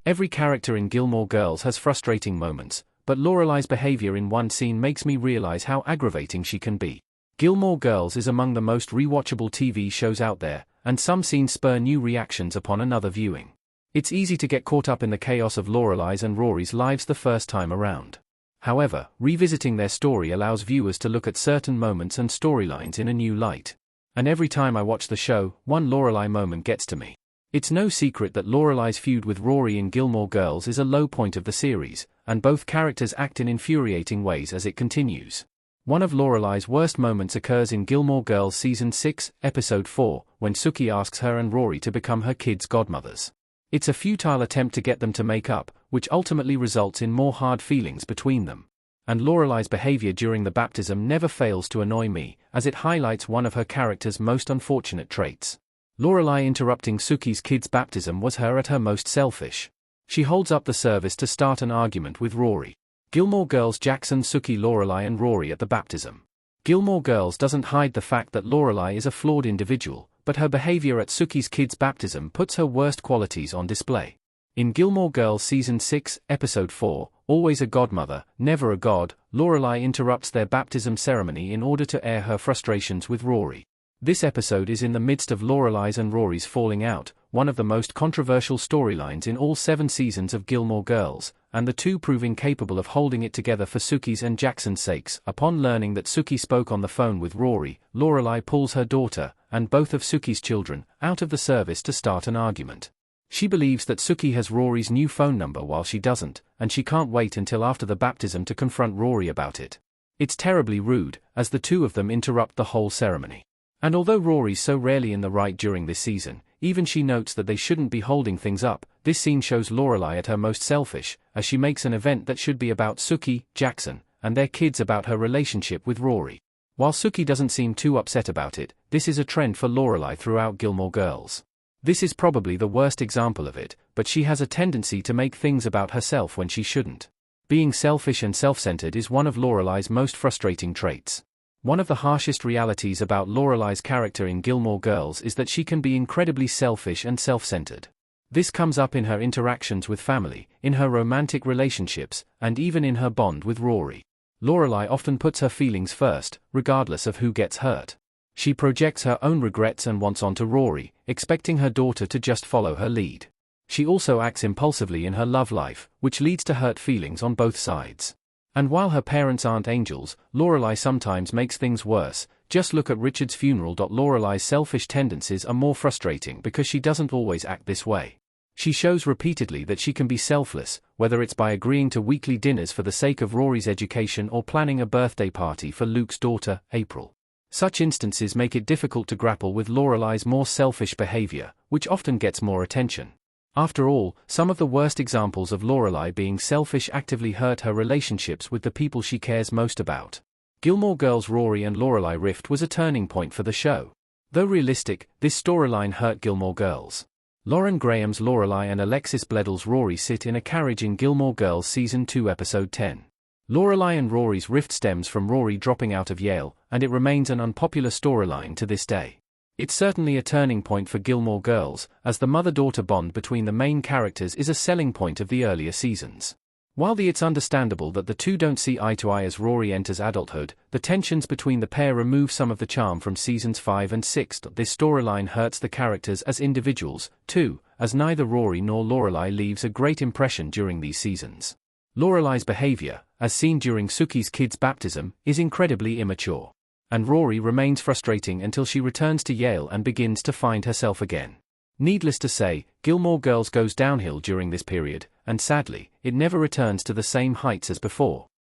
Every character in Gilmore Girls has frustrating moments, but Lorelai's behavior in one scene makes me realize how aggravating she can be. Gilmore Girls is among the most rewatchable TV shows out there, and some scenes spur new reactions upon another viewing. It's easy to get caught up in the chaos of Lorelai's and Rory's lives the first time around. However, revisiting their story allows viewers to look at certain moments and storylines in a new light. And every time I watch the show, one Lorelai moment gets to me. It's no secret that Lorelai's feud with Rory in Gilmore Girls is a low point of the series, and both characters act in infuriating ways as it continues. One of Lorelai's worst moments occurs in Gilmore Girls Season 6, Episode 4, when Sookie asks her and Rory to become her kids' godmothers. It's a futile attempt to get them to make up, which ultimately results in more hard feelings between them. And Lorelai's behavior during the baptism never fails to annoy me, as it highlights one of her character's most unfortunate traits. Lorelai interrupting Sookie's kid's baptism was her at her most selfish. She holds up the service to start an argument with Rory. Gilmore Girls Jackson, Sookie, Lorelai and Rory at the baptism. Gilmore Girls doesn't hide the fact that Lorelai is a flawed individual, but her behavior at Sookie's kid's baptism puts her worst qualities on display. In Gilmore Girls Season 6, Episode 4, Always a Godmother, Never a God, Lorelai interrupts their baptism ceremony in order to air her frustrations with Rory. This episode is in the midst of Lorelai's and Rory's falling out, one of the most controversial storylines in all 7 seasons of Gilmore Girls, and the two proving capable of holding it together for Sookie's and Jackson's sakes. Upon learning that Sookie spoke on the phone with Rory, Lorelai pulls her daughter, and both of Sookie's children, out of the service to start an argument. She believes that Sookie has Rory's new phone number while she doesn't, and she can't wait until after the baptism to confront Rory about it. It's terribly rude, as the two of them interrupt the whole ceremony. And although Rory's so rarely in the right during this season, even she notes that they shouldn't be holding things up. This scene shows Lorelai at her most selfish, as she makes an event that should be about Sookie, Jackson, and their kids about her relationship with Rory. While Sookie doesn't seem too upset about it, this is a trend for Lorelai throughout Gilmore Girls. This is probably the worst example of it, but she has a tendency to make things about herself when she shouldn't. Being selfish and self-centered is one of Lorelai's most frustrating traits. One of the harshest realities about Lorelai's character in Gilmore Girls is that she can be incredibly selfish and self-centered. This comes up in her interactions with family, in her romantic relationships, and even in her bond with Rory. Lorelai often puts her feelings first, regardless of who gets hurt. She projects her own regrets and wants onto Rory, expecting her daughter to just follow her lead. She also acts impulsively in her love life, which leads to hurt feelings on both sides. And while her parents aren't angels, Lorelai sometimes makes things worse. Just look at Richard's funeral. Lorelai's selfish tendencies are more frustrating because she doesn't always act this way. She shows repeatedly that she can be selfless, whether it's by agreeing to weekly dinners for the sake of Rory's education or planning a birthday party for Luke's daughter, April. Such instances make it difficult to grapple with Lorelai's more selfish behavior, which often gets more attention. After all, some of the worst examples of Lorelai being selfish actively hurt her relationships with the people she cares most about. Gilmore Girls' Rory and Lorelai rift was a turning point for the show. Though realistic, this storyline hurt Gilmore Girls. Lauren Graham's Lorelai and Alexis Bledell's Rory sit in a carriage in Gilmore Girls Season 2 Episode 10. Lorelai and Rory's rift stems from Rory dropping out of Yale, and it remains an unpopular storyline to this day. It's certainly a turning point for Gilmore Girls, as the mother-daughter bond between the main characters is a selling point of the earlier seasons. While it's understandable that the two don't see eye to eye as Rory enters adulthood, the tensions between the pair remove some of the charm from seasons 5 and 6. This storyline hurts the characters as individuals, too, as neither Rory nor Lorelai leaves a great impression during these seasons. Lorelai's behavior, as seen during Sookie's kid's baptism, is incredibly immature. And Rory remains frustrating until she returns to Yale and begins to find herself again. Needless to say, Gilmore Girls goes downhill during this period, and sadly, it never returns to the same heights as before.